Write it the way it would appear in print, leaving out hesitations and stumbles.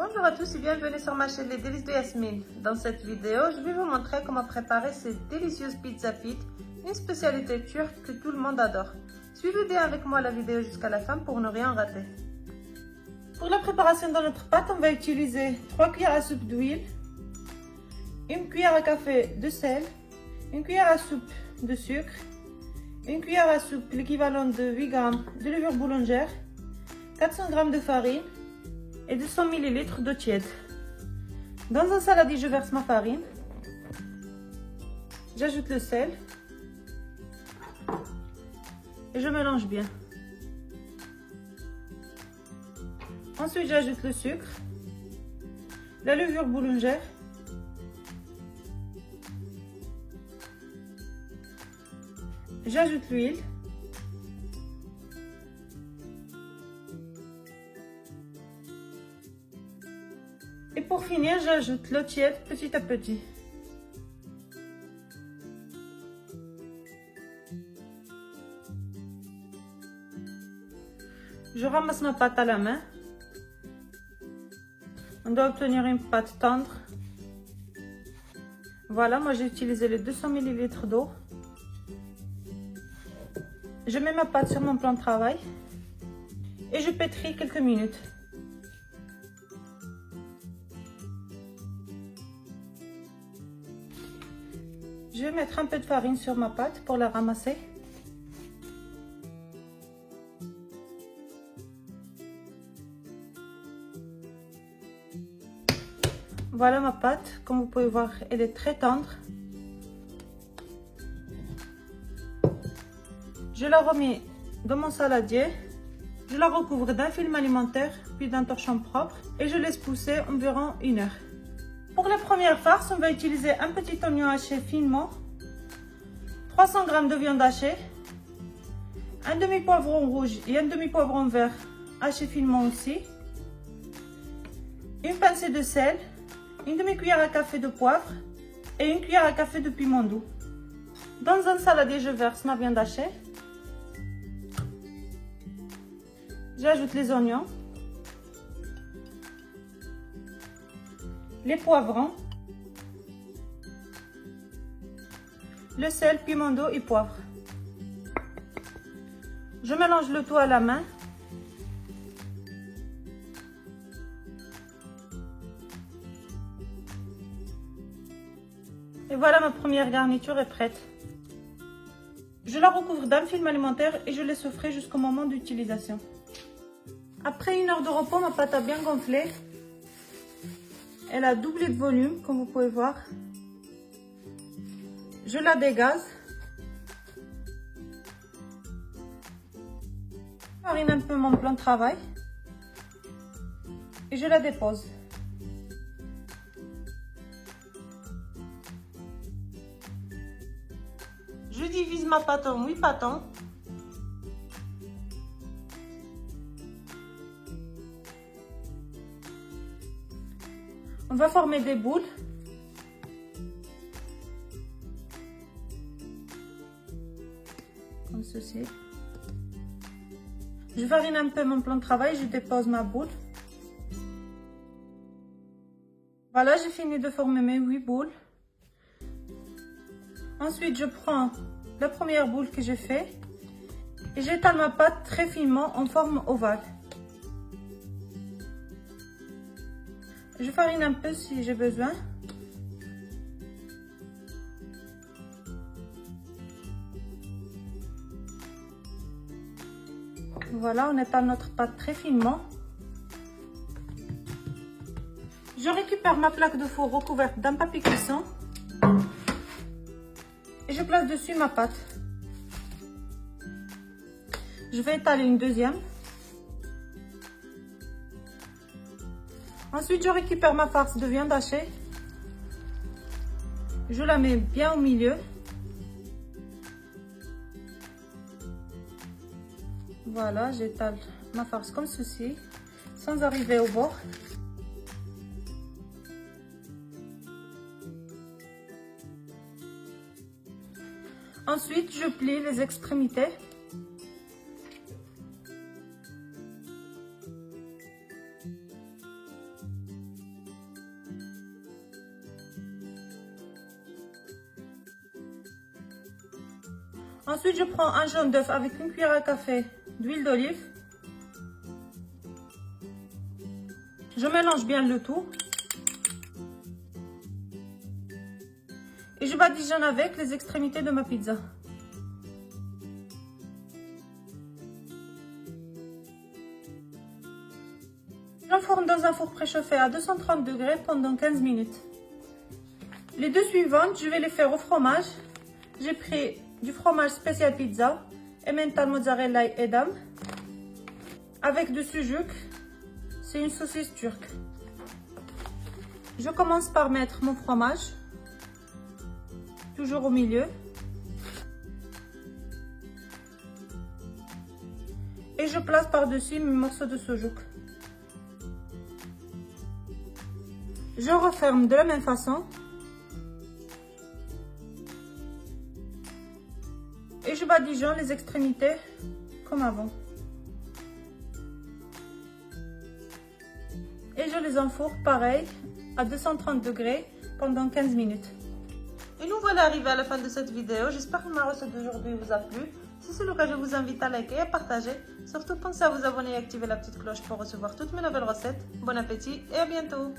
Bonjour à tous et bienvenue sur ma chaîne Les Délices de Yasmine. Dans cette vidéo, je vais vous montrer comment préparer cette délicieuse pizza pit, une spécialité turque que tout le monde adore. Suivez bien avec moi la vidéo jusqu'à la fin pour ne rien rater. Pour la préparation de notre pâte, on va utiliser 3 cuillères à soupe d'huile, une cuillère à café de sel, une cuillère à soupe de sucre, une cuillère à soupe l'équivalent de 8 g de levure boulangère, 400 g de farine et 200 ml d'eau tiède. Dans un saladier, je verse ma farine, j'ajoute le sel et je mélange bien. Ensuite, j'ajoute le sucre, la levure boulangère, j'ajoute l'huile, et pour finir, j'ajoute l'eau tiède petit à petit. Je ramasse ma pâte à la main. On doit obtenir une pâte tendre. Voilà, moi j'ai utilisé les 200 ml d'eau. Je mets ma pâte sur mon plan de travail et je pétris quelques minutes. Je vais mettre un peu de farine sur ma pâte pour la ramasser. Voilà ma pâte, comme vous pouvez voir, elle est très tendre. Je la remets dans mon saladier. Je la recouvre d'un film alimentaire, puis d'un torchon propre et je laisse pousser environ 1 heure. Pour la première farce, on va utiliser un petit oignon haché finement, 300 g de viande hachée, un demi-poivron rouge et un demi-poivron vert haché finement aussi, une pincée de sel, une demi-cuillère à café de poivre et une cuillère à café de piment doux. Dans un saladier, je verse ma viande hachée. J'ajoute les oignons, les poivrons, le sel, piment d'eau et poivre. Je mélange le tout à la main. Et voilà, ma première garniture est prête. Je la recouvre d'un film alimentaire et je laisse souffrir jusqu'au moment d'utilisation. Après 1 heure de repos, ma pâte a bien gonflé. Elle a doublé de volume, comme vous pouvez voir. Je la dégaze. Je farine un peu mon plan de travail. Et je la dépose. Je divise ma pâte en 8 pâtons. On va former des boules. Comme ceci. Je farine un peu mon plan de travail, je dépose ma boule. Voilà, j'ai fini de former mes 8 boules. Ensuite, je prends la première boule que j'ai fait et j'étale ma pâte très finement en forme ovale. Je farine un peu si j'ai besoin. Voilà, on étale notre pâte très finement. Je récupère ma plaque de four recouverte d'un papier cuisson et je place dessus ma pâte. Je vais étaler une deuxième. Ensuite, je récupère ma farce de viande hachée. Je la mets bien au milieu. Voilà, j'étale ma farce comme ceci, sans arriver au bord. Ensuite, je plie les extrémités. Ensuite, je prends un jaune d'œuf avec une cuillère à café d'huile d'olive. Je mélange bien le tout. Et je badigeonne avec les extrémités de ma pizza. J'enfourne dans un four préchauffé à 230 degrés pendant 15 minutes. Les deux suivantes, je vais les faire au fromage. J'ai pris du fromage spécial pizza, Emmental mozzarella et edam, avec du sucuk, c'est une saucisse turque. Je commence par mettre mon fromage, toujours au milieu. Et je place par-dessus mes morceaux de sucuk. Je referme de la même façon. Et je badigeonne les extrémités comme avant. Et je les enfourne pareil à 230 degrés pendant 15 minutes. Et nous voilà arrivés à la fin de cette vidéo. J'espère que ma recette d'aujourd'hui vous a plu. Si c'est le cas, je vous invite à liker et à partager. Surtout pensez à vous abonner et activer la petite cloche pour recevoir toutes mes nouvelles recettes. Bon appétit et à bientôt!